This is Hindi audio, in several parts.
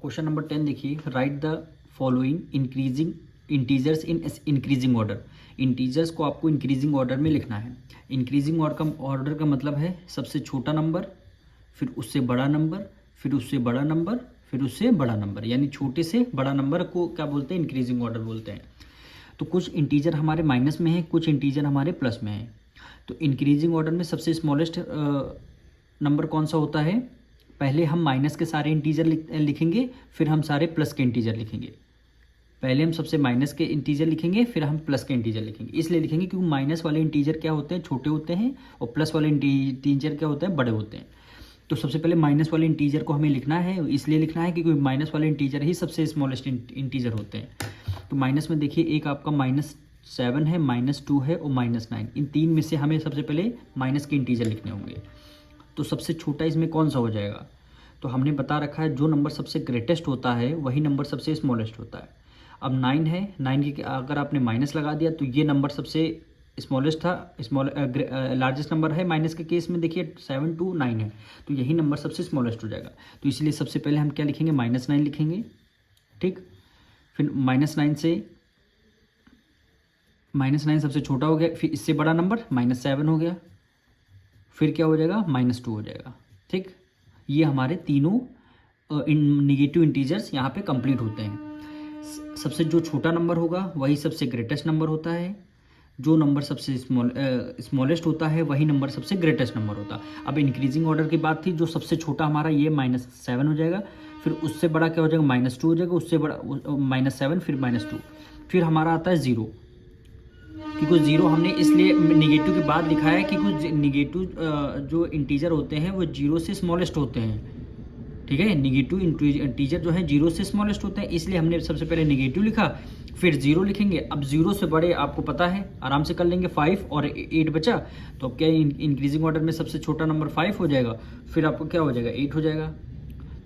क्वेश्चन नंबर 10 देखिए, right the following increasing integers in increasing order. Integers को आपको इंक्रीजिंग ऑर्डर में लिखना है। इंक्रीजिंग ऑर्डर का मतलब है सबसे छोटा नंबर, फिर उससे बड़ा नंबर, फिर उससे बड़ा नंबर, फिर उससे बड़ा नंबर, यानी छोटे से बड़ा नंबर को क्या बोलते हैं? इंक्रीजिंग ऑर्डर बोलते हैं। तो कुछ इंटीजर हमारे माइनस में है, कुछ इंटीजर हमारे प्लस में है। तो इंक्रीजिंग ऑर्डर में सबसे स्मॉलेस्ट नंबर कौन सा होता है? पहले हम माइनस के सारे इंटीजर लिखेंगे, फिर हम सारे प्लस के इंटीजर लिखेंगे। पहले हम सबसे माइनस के इंटीजर लिखेंगे, फिर हम प्लस के इंटीजर लिखेंगे। इसलिए लिखेंगे क्योंकि माइनस वाले इंटीजर क्या होते हैं? छोटे होते हैं, और प्लस वाले इंटीजर क्या होते हैं? बड़े होते हैं। तो सबसे पहले माइनस वाले इंटीजर को हमें लिखना है, इसलिए लिखना है क्योंकि माइनस वाले इंटीजर ही सबसे स्मॉलेस्ट इंटीजर होते हैं। तो माइनस में देखिए, एक आपका -7 है, -2 है और -9। इन तीन में से हमें सबसे पहले माइनस के इंटीजर लिखने होंगे। तो सबसे छोटा इसमें कौन सा हो जाएगा? तो हमने बता रखा है जो नंबर सबसे ग्रेटेस्ट होता है वही नंबर सबसे स्मॉलेस्ट होता है। अब 9 है, 9 की अगर आपने माइनस लगा दिया तो ये नंबर सबसे स्मॉलेस्ट था, लार्जेस्ट नंबर है माइनस के केस में। देखिए 7 to 9 है, तो यही नंबर सबसे स्मॉलेस्ट हो जाएगा। तो इसलिए सबसे पहले हम क्या लिखेंगे? -9 लिखेंगे, ठीक। फिर -9 सबसे छोटा हो गया, फिर इससे बड़ा नंबर -7 हो गया, फिर क्या हो जाएगा? -2 हो जाएगा, ठीक। ये हमारे तीनों निगेटिव इंटीजर्स यहाँ पे कंप्लीट होते हैं। सबसे जो छोटा नंबर होगा वही सबसे ग्रेटेस्ट नंबर होता है, जो नंबर सबसे स्मॉलेस्ट होता है वही नंबर सबसे ग्रेटेस्ट नंबर होता है। अब इंक्रीजिंग ऑर्डर की बात थी, जो सबसे छोटा हमारा ये -7 हो जाएगा, फिर उससे बड़ा क्या हो जाएगा? -2 हो जाएगा, उससे बड़ा -7, फिर -2, फिर हमारा आता है 0। क्योंकि 0 हमने इसलिए निगेटिव के बाद लिखा है कि कुछ निगेटिव जो इंटीजर होते हैं वो 0 से स्मॉलेस्ट होते हैं, ठीक है। निगेटिव इंटीजर जो है 0 से स्मॉलेस्ट होते हैं, इसलिए हमने सबसे पहले निगेटिव लिखा, फिर 0 लिखेंगे। अब 0 से बड़े आपको पता है, आराम से कर लेंगे। 5 और 8 बचा, तो अब क्या इंक्रीजिंग ऑर्डर में सबसे छोटा नंबर 5 हो जाएगा, फिर आपको क्या हो जाएगा? 8 हो जाएगा।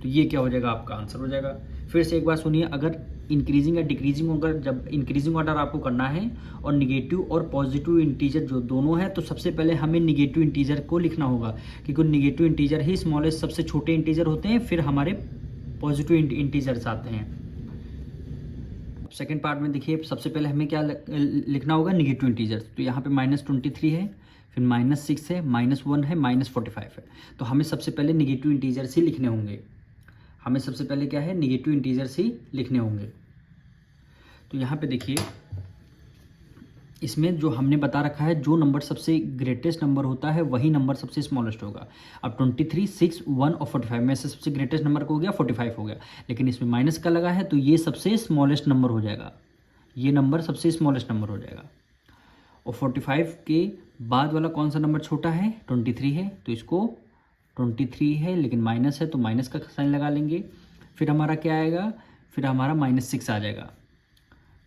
तो ये क्या हो जाएगा? आपका आंसर हो जाएगा। फिर से एक बार सुनिए, अगर इंक्रीजिंग या डिक्रीजिंग ऑर्डर, जब इंक्रीजिंग ऑर्डर आपको करना है और निगेटिव और पॉजिटिव इंटीजर जो दोनों है, तो सबसे पहले हमें निगेटिव इंटीजर को लिखना होगा, क्योंकि निगेटिव इंटीजर ही स्मॉलेस्ट सबसे छोटे इंटीजर होते हैं, फिर हमारे पॉजिटिव इंटीजर्स आते हैं। सेकेंड पार्ट में देखिए, सबसे पहले हमें क्या लिखना होगा? Negative integers. तो यहाँ पे -23 है, फिर -6 है, -1 है, -45 है। तो हमें सबसे पहले निगेटिव इंटीजर्स ही लिखने होंगे। हमें सबसे पहले क्या है? निगेटिव इंटीजर्स ही लिखने होंगे। तो यहाँ पे देखिए, इसमें जो हमने बता रखा है, जो नंबर सबसे ग्रेटेस्ट नंबर होता है वही नंबर सबसे स्मॉलेस्ट होगा। अब 23, 6, 1 और 45 में से सबसे ग्रेटेस्ट नंबर को हो गया 45 हो गया, लेकिन इसमें माइनस का लगा है तो ये सबसे स्मॉलेस्ट नंबर हो जाएगा। ये नंबर सबसे स्मॉलेस्ट नंबर हो जाएगा। और 45 के बाद वाला कौन सा नंबर छोटा है? 23 है, तो इसको 23 है लेकिन माइनस है तो माइनस का साइन लगा लेंगे। फिर हमारा क्या आएगा? फिर हमारा -6 आ जाएगा,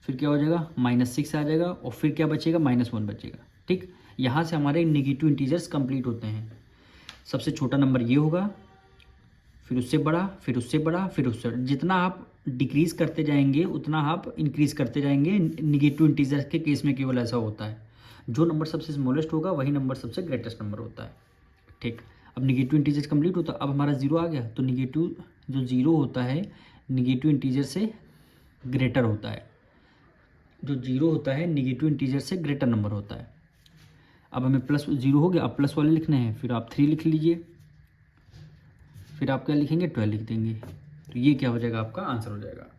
फिर क्या हो जाएगा? -6 आ जाएगा, और फिर क्या बचेगा? -1 बचेगा, ठीक। यहाँ से हमारे नेगेटिव इंटीजर्स कंप्लीट होते हैं। सबसे छोटा नंबर ये होगा, फिर उससे बड़ा, फिर उससे बड़ा, फिर उससे बड़ा। जितना आप डिक्रीज करते जाएंगे उतना आप इंक्रीज करते जाएंगे। निगेटिव इंटीजर्स के केस में केवल ऐसा होता है, जो नंबर सबसे स्मॉलेस्ट होगा वही नंबर सबसे ग्रेटेस्ट नंबर होता है, ठीक। अब निगेटिव इंटीजर्स कंप्लीट होता है। अब हमारा 0 आ गया, तो निगेटिव जो 0 होता है निगेटिव इंटीजर से ग्रेटर होता है। जो 0 होता है निगेटिव इंटीजर से ग्रेटर नंबर होता है। अब हमें +0 हो गया, अब प्लस वाले लिखने हैं, फिर आप 3 लिख लीजिए, फिर आप क्या लिखेंगे? 12 लिख देंगे। तो ये क्या हो जाएगा? आपका आंसर हो जाएगा।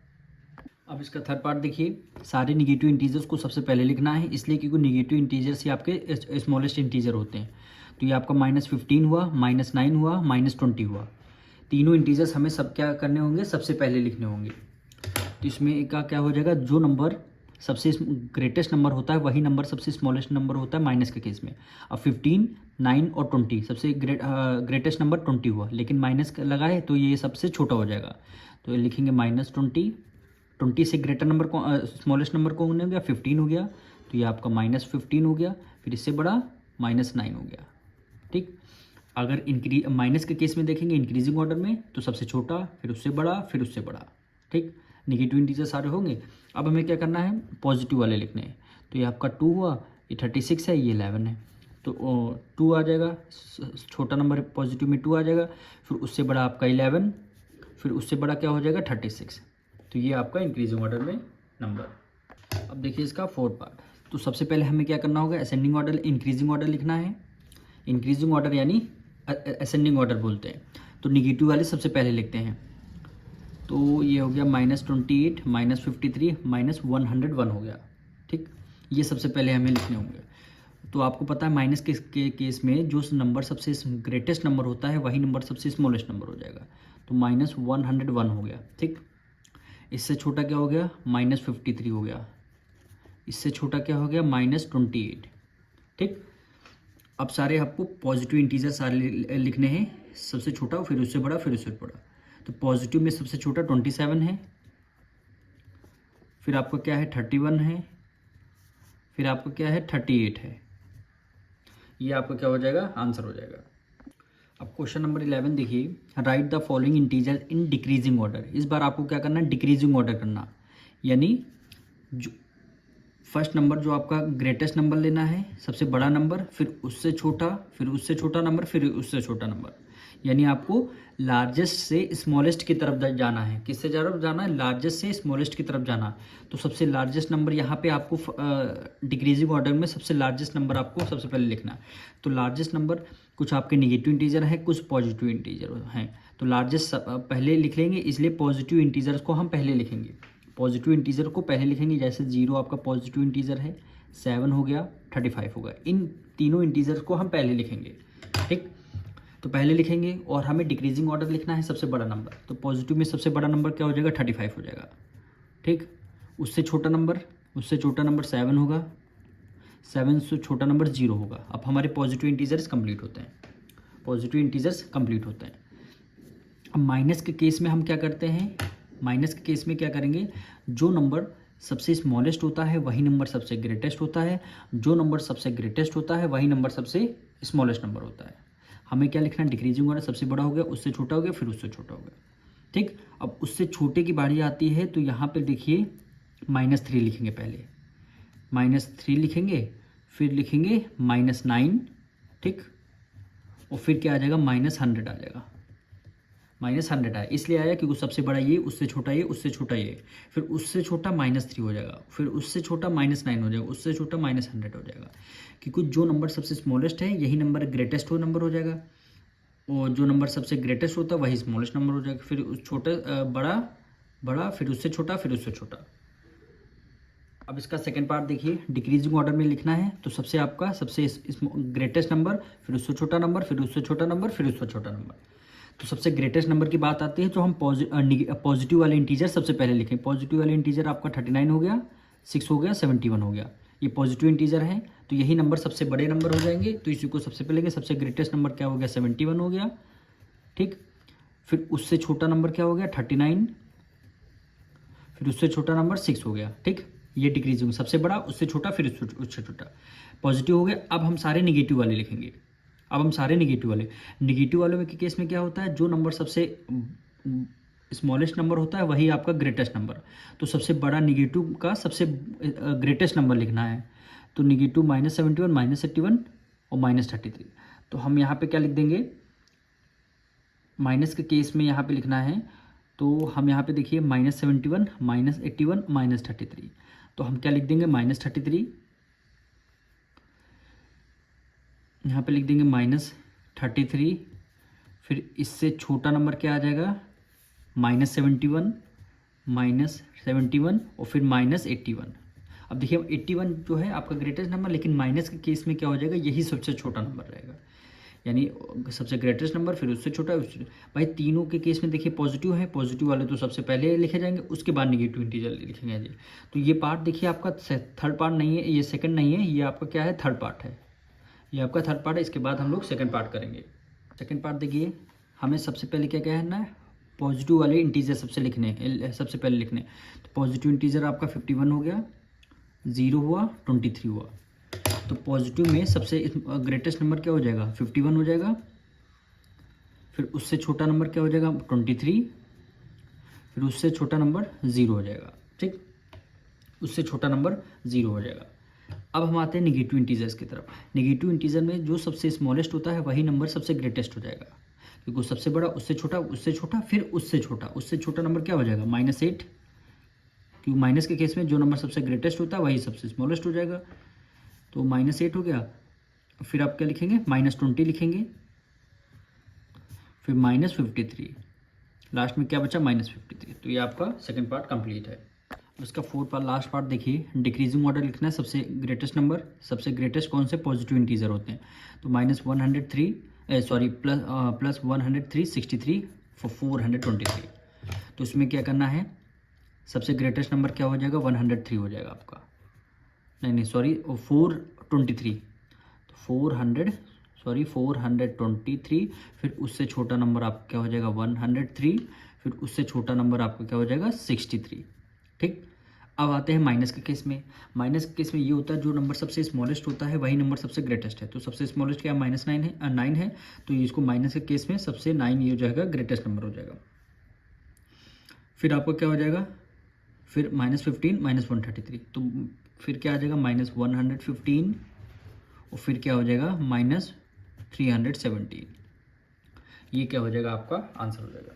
अब इसका थर्ड पार्ट देखिए, सारे निगेटिव इंटीजर्स को सबसे पहले लिखना है, इसलिए क्योंकि निगेटिव इंटीजर्स ही आपके स्मॉलेस्ट इंटीजर होते हैं। तो ये आपका -15 हुआ, -9 हुआ, -20 हुआ। तीनों इंटीजर्स हमें सब क्या करने होंगे? सबसे पहले लिखने होंगे। तो इसमें का क्या हो जाएगा? जो नंबर सबसे ग्रेटेस्ट नंबर होता है वही नंबर सबसे स्मॉलेस्ट नंबर होता है माइनस के केस में। अब 15, 9 और 20, सबसे ग्रेटेस्ट नंबर 20 हुआ, लेकिन माइनस लगा है तो ये सबसे छोटा हो जाएगा। तो ये लिखेंगे -20। 20 से ग्रेटर नंबर को स्मॉलेस्ट नंबर को हो गया 15 हो गया, तो ये आपका -15 हो गया। फिर इससे बड़ा -9 हो गया, ठीक। अगर माइनस के केस में देखेंगे इंक्रीजिंग ऑर्डर में, तो सबसे छोटा, फिर उससे बड़ा, फिर उससे बड़ा, ठीक। निगेटिव इंटीजर सारे होंगे। अब हमें क्या करना है? पॉजिटिव वाले लिखने हैं। तो ये आपका 2 हुआ, ये 36 है, ये 11 है, तो 2 आ जाएगा। छोटा नंबर पॉजिटिव में 2 आ जाएगा, फिर उससे बड़ा आपका 11, फिर उससे बड़ा क्या हो जाएगा 36। तो ये आपका इंक्रीजिंग ऑर्डर में नंबर। अब देखिए इसका फोर्थ पार्ट। तो सबसे पहले हमें क्या करना होगा, असेंडिंग ऑर्डर इंक्रीजिंग ऑर्डर लिखना है। इंक्रीजिंग ऑर्डर यानी असेंडिंग ऑर्डर बोलते हैं। तो निगेटिव वाले सबसे पहले लिखते हैं। तो ये हो गया -28 -53 -101 हो गया। ठीक, ये सबसे पहले हमें लिखने होंगे। तो आपको पता है माइनस के केस में जो नंबर सबसे ग्रेटेस्ट नंबर होता है वही नंबर सबसे स्मॉलेस्ट नंबर हो जाएगा। तो -101 हो गया। ठीक, इससे छोटा क्या हो गया, -53 हो गया। इससे छोटा क्या हो गया, -28। ठीक, अब सारे आपको पॉजिटिव इंटीजर सारे लिखने हैं, सबसे छोटा फिर उससे बड़ा फिर उससे बड़ा। तो पॉजिटिव में सबसे छोटा 27 है, फिर आपका क्या है 31 है, फिर आपका क्या है 38 है। ये आपका क्या हो जाएगा, आंसर हो जाएगा। अब क्वेश्चन नंबर 11 देखिए, right the following integer in decreasing order. इस बार आपको क्या करना है, डिक्रीजिंग ऑर्डर करना, यानी जो फर्स्ट नंबर जो आपका ग्रेटेस्ट नंबर लेना है, सबसे बड़ा नंबर, फिर उससे छोटा, फिर उससे छोटा नंबर, फिर उससे छोटा नंबर। यानी आपको लार्जेस्ट से स्मॉलेस्ट की तरफ जाना है। किससे तरफ जाना है, लार्जेस्ट से स्मॉलेस्ट की तरफ जाना। तो सबसे लार्जेस्ट नंबर यहाँ पे आपको डिक्रीजिंग ऑर्डर में सबसे लार्जेस्ट नंबर आपको सबसे पहले लिखना है। तो लार्जेस्ट नंबर कुछ आपके निगेटिव इंटीजर हैं, कुछ पॉजिटिव इंटीजर हैं। तो लार्जेस्ट पहले लिख लेंगे, इसलिए पॉजिटिव इंटीजर्स को हम पहले लिखेंगे। पॉजिटिव इंटीजर को पहले लिखेंगे, जैसे 0 आपका पॉजिटिव इंटीजर है, 7 हो गया, 35 हो गया। इन तीनों इंटीजर्स को हम पहले लिखेंगे। ठीक, तो पहले लिखेंगे और हमें डिक्रीजिंग ऑर्डर लिखना है सबसे बड़ा नंबर। तो पॉजिटिव में सबसे बड़ा नंबर क्या हो जाएगा, 35 हो जाएगा। ठीक, उससे छोटा नंबर 7 होगा, 7 से छोटा नंबर 0 होगा। अब हमारे पॉजिटिव इंटीजर्स कंप्लीट होते हैं, पॉजिटिव इंटीजर्स कंप्लीट होते हैं। अब माइनस के केस में हम क्या करते हैं, माइनस के केस में क्या करेंगे, जो नंबर सबसे स्मॉलेस्ट होता है वही नंबर सबसे ग्रेटेस्ट होता है, जो नंबर सबसे ग्रेटेस्ट होता है वही नंबर सबसे स्मॉलेस्ट नंबर होता है। हमें क्या लिखना है, डिक्रीजिंग ऑर्डर, सबसे बड़ा हो गया, उससे छोटा हो गया, फिर उससे छोटा हो गया। ठीक, अब उससे छोटे की बारी आती है, तो यहाँ पे देखिए -3 लिखेंगे पहले, -3 लिखेंगे, फिर लिखेंगे -9। ठीक, और फिर क्या आ जाएगा, -100 आ जाएगा। -100 आया, इसलिए आया क्योंकि सबसे बड़ा ये, उससे छोटा ये, उससे छोटा ये, फिर उससे छोटा -3 हो जाएगा, फिर उससे छोटा -9 हो जाएगा, उससे छोटा -100 हो जाएगा। क्योंकि जो नंबर सबसे स्मॉलेस्ट है यही नंबर ग्रेटेस्ट हो नंबर हो जाएगा, और जो नंबर सबसे ग्रेटेस्ट होता है वही स्मॉलेस्ट नंबर हो जाएगा। फिर उस छोटे बड़ा, फिर उससे छोटा, फिर उससे छोटा। अब इसका सेकंड पार्ट देखिए, डिक्रीजिंग ऑर्डर में लिखना है। तो सबसे आपका सबसे ग्रेटेस्ट नंबर, फिर उससे छोटा नंबर, फिर उससे छोटा नंबर, फिर उससे छोटा नंबर। तो सबसे ग्रेटेस्ट नंबर की बात आती है, तो हम पॉजिटिव वाले इंटीजर सबसे पहले लिखें। पॉजिटिव वाले इंटीजर आपका 39 हो गया, 6 हो गया, 71 हो गया। ये पॉजिटिव इंटीजर है, तो यही नंबर सबसे बड़े नंबर हो जाएंगे। तो इसी को सबसे पहले लेंगे। सबसे ग्रेटेस्ट नंबर क्या हो गया, 71 हो गया। ठीक, फिर उससे छोटा नंबर क्या हो गया, 39, फिर उससे छोटा नंबर 6 हो गया। ठीक, ये डिक्रीजिंग, सबसे बड़ा, उससे छोटा, फिर उससे छोटा। पॉजिटिव हो गया। अब हम सारे निगेटिव वाले लिखेंगे। अब हम सारे निगेटिव वालों में के केस में क्या होता है, जो नंबर सबसे स्मॉलेस्ट नंबर होता है वही आपका ग्रेटेस्ट नंबर। तो सबसे बड़ा निगेटिव का सबसे ग्रेटेस्ट नंबर लिखना है। तो निगेटिव -71, -81 और -33। तो हम यहाँ पे क्या लिख देंगे, माइनस के केस में यहाँ पे लिखना है। तो हम यहाँ पे देखिए -71, -81, -33। तो हम क्या लिख देंगे, -33, यहाँ पे लिख देंगे -33, फिर इससे छोटा नंबर क्या आ जाएगा, -71, -71 और फिर -81। अब देखिए 81 जो है आपका ग्रेटेस्ट नंबर, लेकिन माइनस के केस में क्या हो जाएगा, यही सबसे छोटा नंबर रहेगा। यानी सबसे ग्रेटेस्ट नंबर, फिर उससे छोटा, भाई तीनों के केस में देखिए पॉजिटिव है, पॉजिटिव वाले तो सबसे पहले लिखे जाएंगे, उसके बाद निगेटिव इंटीजर लिखेंगे जी। तो ये पार्ट देखिए आपका थर्ड पार्ट नहीं है, ये सेकंड नहीं है, ये आपका क्या है, थर्ड पार्ट है। ये आपका थर्ड पार्ट है, इसके बाद हम लोग सेकंड पार्ट करेंगे। सेकंड पार्ट देखिए, हमें सबसे पहले क्या कहना है, पॉजिटिव वाले इंटीजर सबसे पहले लिखने। तो पॉजिटिव इंटीजर आपका 51 हो गया, 0 हुआ, 23 हुआ। तो पॉजिटिव में सबसे ग्रेटेस्ट नंबर क्या हो जाएगा, 51 हो जाएगा, फिर उससे छोटा नंबर क्या हो जाएगा, 23, फिर उससे छोटा नंबर 0 हो जाएगा। ठीक, उससे छोटा नंबर 0 हो जाएगा। अब हम आते हैं निगेटिव इंटीजर्स की तरफ। निगेटिव इंटीजर में जो सबसे स्मॉलेस्ट होता है वही नंबर सबसे ग्रेटेस्ट हो जाएगा, क्योंकि सबसे बड़ा, उससे छोटा, फिर उससे छोटा नंबर क्या हो जाएगा, -8, क्योंकि माइनस के केस में जो नंबर सबसे ग्रेटेस्ट होता है वही सबसे स्मॉलेस्ट हो जाएगा। तो -8 हो गया। फिर आप क्या लिखेंगे, -20 लिखेंगे, फिर -53, लास्ट में क्या बचा, -53। तो ये आपका सेकंड पार्ट कंप्लीट है। उसका फोर्थ पार्ट, लास्ट पार्ट देखिए, डिक्रीजिंग ऑर्डर लिखना है। सबसे ग्रेटेस्ट नंबर, सबसे ग्रेटेस्ट कौन से पॉजिटिव इंटीजर होते हैं, तो -103 प्लस 103 63 423। तो इसमें क्या करना है, सबसे ग्रेटेस्ट नंबर क्या हो जाएगा, 103 हो जाएगा आपका, नहीं सॉरी 423। तो 423, फिर उससे छोटा नंबर आपका क्या हो जाएगा 103, फिर उससे छोटा नंबर आपका क्या हो जाएगा 63। ठीक, अब आते हैं माइनस के केस में। माइनस के केस में ये होता है जो नंबर सबसे स्मॉलेस्ट होता है वही नंबर सबसे ग्रेटेस्ट है। तो सबसे स्मॉलेस्ट क्या है, -9 है, तो इसको माइनस के केस में सबसे 9 ये हो जाएगा ग्रेटेस्ट नंबर हो जाएगा। फिर आपको क्या हो जाएगा, फिर -15 -133, तो फिर क्या आ जाएगा -115, और फिर क्या हो जाएगा -317। ये क्या हो जाएगा आपका आंसर हो जाएगा।